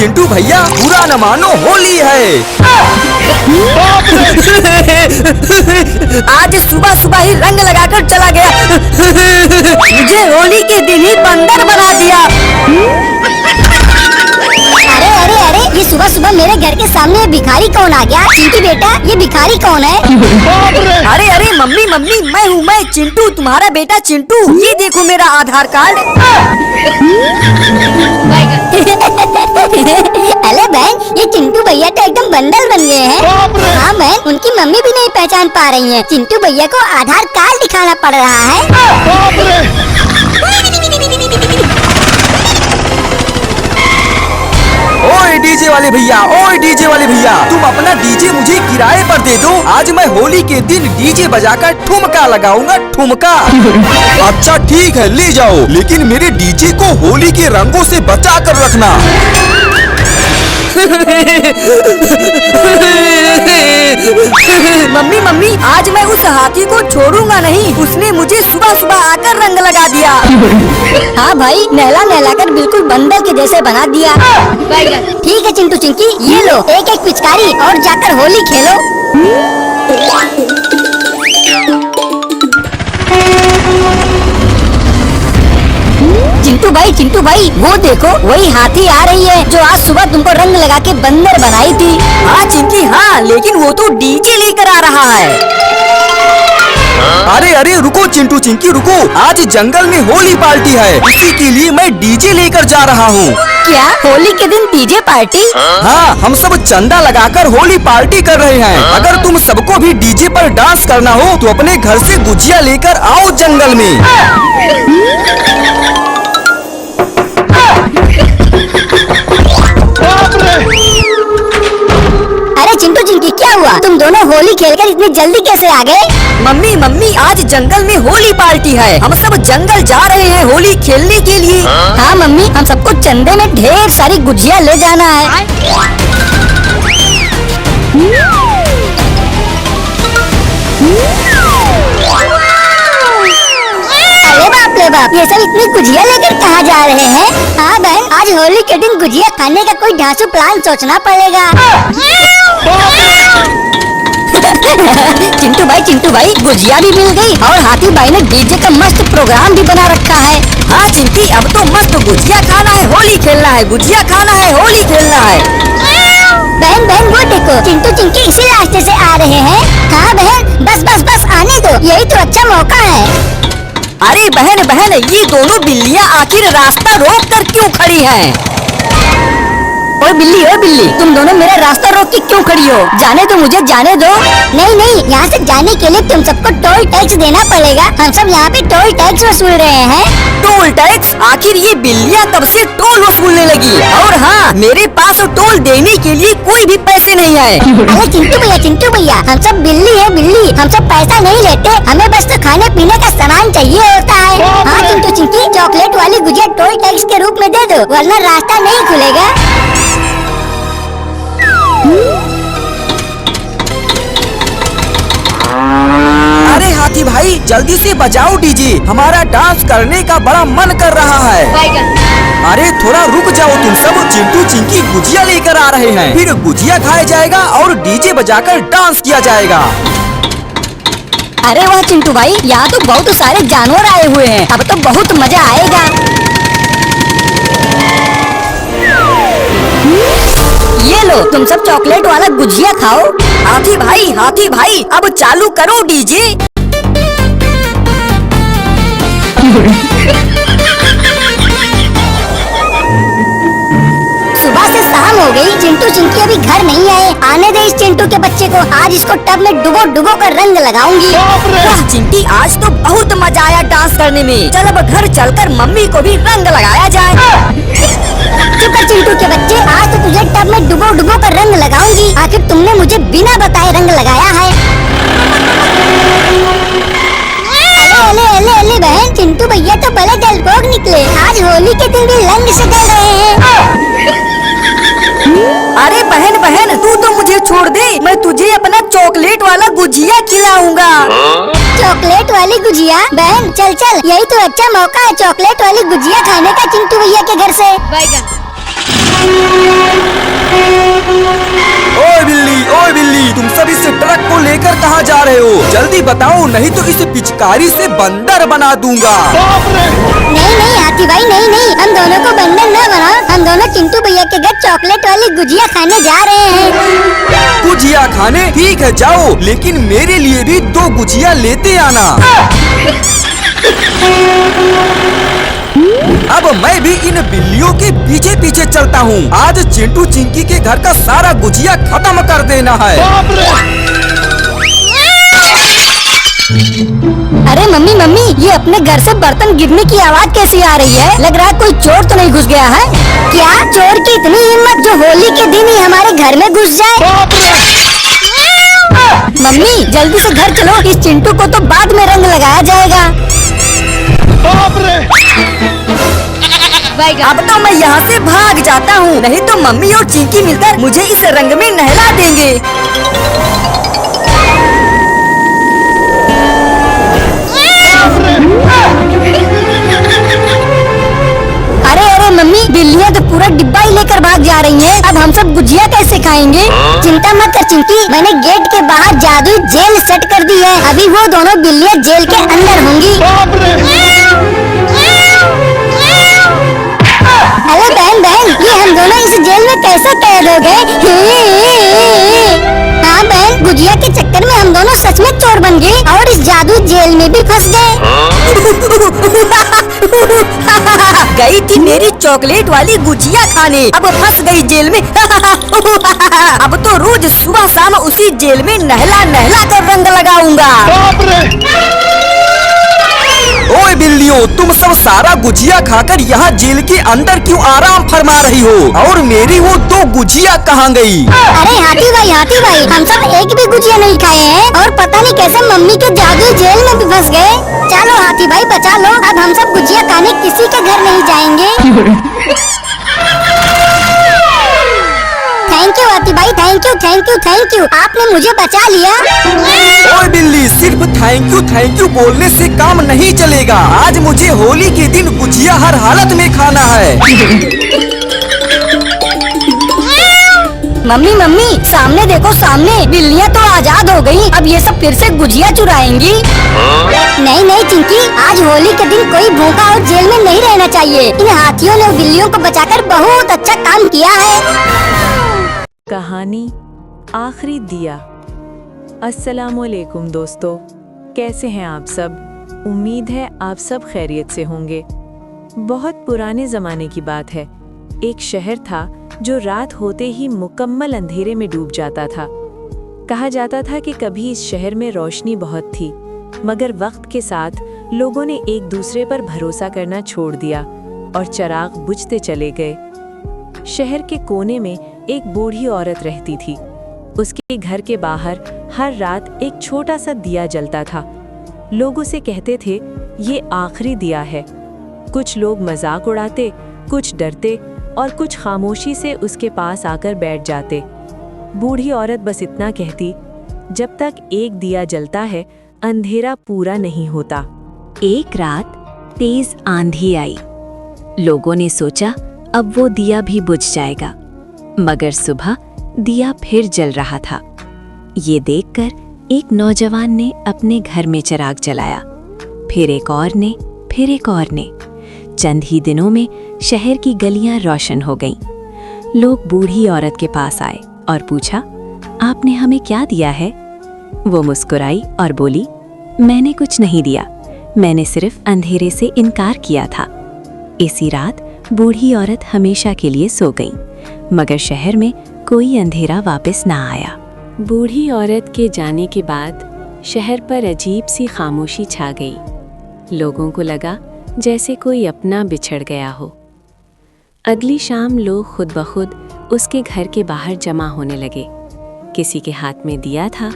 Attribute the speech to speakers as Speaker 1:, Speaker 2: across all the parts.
Speaker 1: चिंटू भैया बुरा न मानो, होली है।
Speaker 2: आज सुबह सुबह ही रंग लगाकर चला गया। मुझे होली के दिन ही बंदर बना दिया।
Speaker 3: अरे अरे अरे, ये सुबह सुबह मेरे घर के सामने भिखारी कौन आ गया? चिंटू बेटा, ये भिखारी कौन है?
Speaker 2: अरे अरे मम्मी मम्मी, मैं चिंटू, तुम्हारा बेटा चिंटू। ये देखो मेरा आधार कार्ड।
Speaker 3: अरे बहन, ये चिंटू भैया तो एकदम बंदर बन गए हैं। हाँ बहन, उनकी मम्मी भी नहीं पहचान पा रही है। चिंटू भैया को आधार कार्ड दिखाना पड़ रहा है।
Speaker 1: ओए डीजे वाले भैया, ओए डीजे वाले भैया, तुम अपना डीजे मुझे किराए पर दे दो। आज मैं होली के दिन डीजे बजाकर ठुमका लगाऊंगा, ठुमका। अच्छा ठीक है, ले जाओ, लेकिन मेरे डीजे को होली के रंगों से बचा कर रखना।
Speaker 2: मम्मी मम्मी, आज मैं उस हाथी को छोड़ूंगा नहीं। उसने मुझे सुबह सुबह आकर रंग लगा दिया।
Speaker 3: हाँ भाई, नहला नहला कर बिल्कुल बंदर के जैसे बना दिया। ठीक है चिंटू चिंकी, ये लो एक एक पिचकारी और जाकर होली खेलो। चिंटू भाई, वो देखो वही हाथी आ रही है जो आज सुबह तुमको रंग लगा के बंदर बनाई थी।
Speaker 2: हाँ चिंकी हाँ, लेकिन वो तो डीजे लेकर आ रहा है।
Speaker 1: अरे अरे रुको चिंटू चिंकी रुको, आज जंगल में होली पार्टी है, इसी के लिए मैं डीजे लेकर जा रहा हूँ।
Speaker 3: क्या होली के दिन डीजे पार्टी?
Speaker 1: हाँ, हम सब चंदा लगाकर होली पार्टी कर रहे हैं। अगर तुम सबको भी डीजे पर डांस करना हो तो अपने घर से गुजिया लेकर आओ जंगल में।
Speaker 3: अरे चिंटू चिंकी, क्या हुआ? तुम दोनों होली खेलकर इतनी जल्दी कैसे आ गए?
Speaker 2: मम्मी मम्मी, आज जंगल में होली पार्टी है। हम सब जंगल जा रहे हैं होली खेलने के लिए।
Speaker 3: हाँ मम्मी, हम सबको चंदे में ढेर सारी गुजिया ले जाना है। अरे बाप रे बाप, ये सब इतनी गुजिया लेकर कहाँ जा रहे हैं? हाँ बहन, आज होली के दिन गुजिया खाने का कोई ढांसू प्लान सोचना पड़ेगा। चिंटू भाई, गुजिया भी मिल गई और हाथी भाई ने डीजे का मस्त प्रोग्राम भी बना रखा है।
Speaker 2: हाँ चिंकी, अब तो मस्त गुजिया खाना है, होली खेलना है, गुजिया खाना है, होली खेलना है।
Speaker 3: बहन वो देखो, चिंटू चिंकी इसी रास्ते से आ रहे हैं। हाँ बहन, बस आने दो, यही तो अच्छा मौका है।
Speaker 2: अरे बहन, ये दोनों बिल्लियाँ आखिर रास्ता रोक कर क्यों खड़ी हैं?
Speaker 3: ओ बिल्ली, तुम दोनों मेरा रास्ता रोक के क्यों खड़ी हो? जाने दो मुझे, जाने दो। नहीं, यहाँ से जाने के लिए तुम सबको टोल टैक्स देना पड़ेगा। हम सब यहाँ पे टोल टैक्स वसूल रहे हैं।
Speaker 2: Toll tax? आखिर ये बिल्लियाँ कब से टोल वसूलने लगी? और हाँ, मेरे पास टोल देने के लिए कोई भी पैसे नहीं है।
Speaker 3: अरे चिंटू भैया, हम सब बिल्ली है बिल्ली, हम सब पैसा नहीं लेते, हमें बस तो खाने पीने का सामान चाहिए होता है। हाँ चिंटू चिंकी, चॉकलेट वाली गुजिया टोल टैक्स के रूप में दे दो, वरना रास्ता नहीं खुलेगा।
Speaker 1: अरे हाथी भाई, जल्दी से बजाओ डीजे, हमारा डांस करने का बड़ा मन कर रहा है। अरे थोड़ा रुक जाओ तुम सब, चिंटू चिंकी गुजिया लेकर आ रहे हैं, फिर गुजिया खाया जाएगा और डीजे बजाकर डांस किया जाएगा।
Speaker 3: अरे वाह चिंटू भाई, यहाँ तो बहुत सारे जानवर आए हुए हैं, अब तो बहुत मजा आएगा। ये लो, तुम सब चॉकलेट वाला गुजिया खाओ।
Speaker 2: हाथी भाई, अब चालू करो डीजे।
Speaker 3: सुबह से शाम हो गई, चिंटू चिंकी अभी घर नहीं आए। आने दे इस चिंटू के बच्चे को, आज इसको टब में डुबो कर रंग लगाऊंगी।
Speaker 2: वाह चिंटी, आज तो बहुत मजा आया डांस करने में। चल अब घर चलकर मम्मी को भी रंग लगाया जाए।
Speaker 3: चुप कर चिंटू के बच्चे, आज तो तुझे टब में डुबो कर रंग लगाऊंगी। आखिर तुमने मुझे बिना बताए रंग लगाया है। अले बहन, चिंटू भैया तो बड़े डरपोक निकले, आज होली के दिन भी रंग से डर रहे हैं।
Speaker 2: अरे बहन, तू तो मुझे छोड़ दे, मैं तुझे अपना चॉकलेट वाला गुजिया खिलाऊंगा।
Speaker 3: चॉकलेट वाली गुजिया? बहन चल, यही तो अच्छा मौका है चॉकलेट वाली गुजिया खाने का चिंटू भैया के घर से।
Speaker 1: ओए बिल्ली, तुम सब इस ट्रक को लेकर कहाँ जा रहे हो? जल्दी बताओ, नहीं तो इस पिचकारी से बंदर बना दूंगा।
Speaker 3: नहीं नहीं हाथी भाई, नहीं नहीं, हम दोनों को बंधन न बनाओ। हम दोनों चिंटू भैया के घर चॉकलेट वाली गुजिया खाने जा रहे हैं।
Speaker 1: गुजिया खाने? ठीक है जाओ, लेकिन मेरे लिए भी 2 गुजिया लेते आना। अब मैं भी इन बिल्लियों के पीछे पीछे चलता हूँ। आज चिंटू चिंकी के घर का सारा गुजिया खत्म कर देना है।
Speaker 3: अरे मम्मी मम्मी, ये अपने घर से बर्तन गिरने की आवाज कैसी आ रही है? लग रहा है कोई चोर तो नहीं घुस गया है? क्या चोर की इतनी हिम्मत जो होली के दिन ही हमारे घर में घुस जाए? मम्मी जल्दी से घर चलो, इस चिंटू को तो बाद में रंग लगाया जाएगा।
Speaker 2: अब तो मैं यहाँ से भाग जाता हूँ, नहीं तो मम्मी और चिंकी मिलकर मुझे इस रंग में नहला देंगे।
Speaker 3: अरे अरे मम्मी, बिल्लियाँ तो पूरा डिब्बा ही लेकर भाग जा रही हैं। अब हम सब गुजिया कैसे खाएंगे? चिंता मत कर चिंकी, मैंने गेट के बाहर जादुई जेल सेट कर दी है। अभी वो दोनों बिल्लियाँ जेल के अंदर होंगी। अरे बहन बहन, ये हम दोनों इस जेल में कैसे कैद हो गए? हाँ बहन, गुजिया के चक्कर में हम दोनों सच में चोर बन गए और इस जादू जेल में भी फंस गए।
Speaker 2: गई थी मेरी चॉकलेट वाली गुजिया खाने, अब फंस गई जेल में। अब तो रोज सुबह शाम उसी जेल में नहला नहला कर रंग लगाऊंगा।
Speaker 1: ओए बिल्लियों, तुम सब सारा गुजिया खाकर यहाँ जेल के अंदर क्यों आराम फरमा रही हो? और मेरी वो 2 गुजिया कहाँ गई?
Speaker 3: अरे हाथी भाई, हम सब एक भी गुजिया नहीं खाए हैं और पता नहीं कैसे मम्मी के जादुई जेल में भी फंस गए। चलो हाथी भाई बचा लो, अब हम सब गुजिया खाने किसी के घर नहीं जाएंगे। थैंक यू हाथी भाई, थैंक यू, आपने मुझे बचा लिया।
Speaker 1: ओए बिल्ली, सिर्फ थैंक यू बोलने से काम नहीं चलेगा। आज मुझे होली के दिन गुजिया हर हालत में खाना है।
Speaker 3: मम्मी सामने देखो, सामने बिल्लियाँ तो आजाद हो गयी। अब ये सब फिर से गुजिया चुराएंगी। नहीं चिंकी, आज होली के दिन कोई भूखा और जेल में नहीं रहना चाहिए। इन हाथियों ने बिल्लियों को बचाकर बहुत अच्छा काम किया है।
Speaker 4: कहानी आखिरी दिया। अस्सलामुअलैकुम दोस्तों, कैसे हैं आप सब? उम्मीद है आप सब खैरियत से होंगे। बहुत पुराने ज़माने की बात है। एक शहर था जो रात होते ही मुकम्मल अंधेरे में डूब जाता था। कहा जाता था कि कभी इस शहर में रोशनी बहुत थी, मगर वक्त के साथ लोगों ने एक दूसरे पर भरोसा करना छोड़ दिया और चिराग बुझते चले गए। शहर के कोने में एक बूढ़ी औरत रहती थी। उसके घर के बाहर हर रात एक छोटा सा दिया जलता था। लोग उसे कहते थे, ये आखिरी दिया है। कुछ लोग मजाक उड़ाते, कुछ डरते और कुछ खामोशी से उसके पास आकर बैठ जाते। बूढ़ी औरत बस इतना कहती, जब तक एक दिया जलता है अंधेरा पूरा नहीं होता।
Speaker 5: एक रात तेज आंधी आई। लोगों ने सोचा अब वो दिया भी बुझ जाएगा, मगर सुबह दिया फिर जल रहा था। ये देखकर एक नौजवान ने अपने घर में चिराग जलाया, फिर एक और ने, फिर एक और ने। चंद ही दिनों में शहर की गलियां रोशन हो गईं। लोग बूढ़ी औरत के पास आए और पूछा, आपने हमें क्या दिया है? वो मुस्कुराई और बोली, मैंने कुछ नहीं दिया, मैंने सिर्फ अंधेरे से इनकार किया था। इसी रात बूढ़ी औरत हमेशा के लिए सो गई, मगर शहर में कोई अंधेरा वापस ना आया।
Speaker 4: बूढ़ी औरत के जाने के बाद शहर पर अजीब सी खामोशी छा गई। लोगों को लगा जैसे कोई अपना बिछड़ गया हो। अगली शाम लोग खुद ब खुद उसके घर के बाहर जमा होने लगे। किसी के हाथ में दिया था,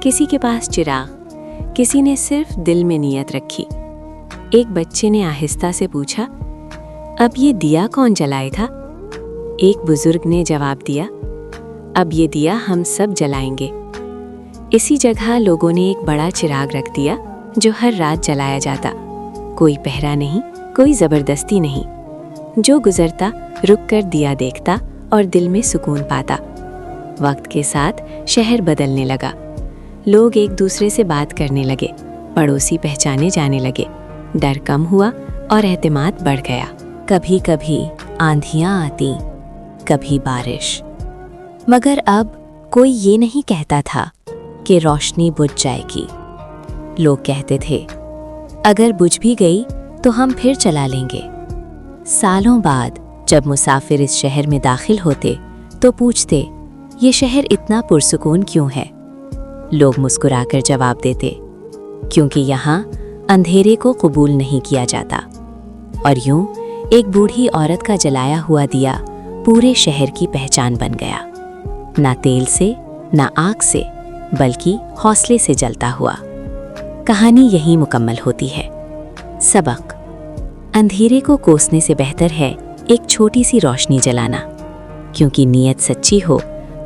Speaker 4: किसी के पास चिराग, किसी ने सिर्फ दिल में नियत रखी। एक बच्चे ने आहिस्ता से पूछा, अब ये दिया कौन जलाए था? एक बुजुर्ग ने जवाब दिया, अब ये दिया हम सब जलाएंगे। इसी जगह लोगों ने एक बड़ा चिराग रख दिया जो हर रात जलाया जाता। कोई पहरा नहीं, कोई जबरदस्ती नहीं। जो गुजरता रुक कर दिया देखता
Speaker 5: और दिल में सुकून पाता। वक्त के साथ शहर बदलने लगा। लोग एक दूसरे से बात करने लगे, पड़ोसी पहचाने जाने लगे, डर कम हुआ और एतमाद बढ़ गया। कभी कभी आंधियां आती, कभी बारिश, मगर अब कोई ये नहीं कहता था कि रोशनी बुझ जाएगी। लोग कहते थे, अगर बुझ भी गई तो हम फिर चला लेंगे। सालों बाद जब मुसाफिर इस शहर में दाखिल होते तो पूछते, ये शहर इतना पुरसुकून क्यों है? लोग मुस्कुराकर जवाब देते, क्योंकि यहाँ अंधेरे को कबूल नहीं किया जाता। और यूं एक बूढ़ी औरत का जलाया हुआ दिया पूरे शहर की पहचान बन गया, ना तेल से ना आग से, बल्कि हौसले से जलता हुआ। कहानी यहीं मुकम्मल होती है। सबक: अंधेरे को कोसने से बेहतर है एक छोटी सी रोशनी जलाना, क्योंकि नीयत सच्ची हो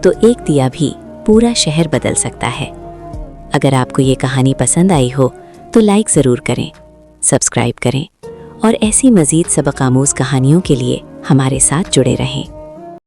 Speaker 5: तो एक दिया भी पूरा शहर बदल सकता है। अगर आपको ये कहानी पसंद आई हो तो लाइक ज़रूर करें, सब्सक्राइब करें और ऐसी मज़ीद सबक आमूज़ कहानियों के लिए हमारे साथ जुड़े रहें।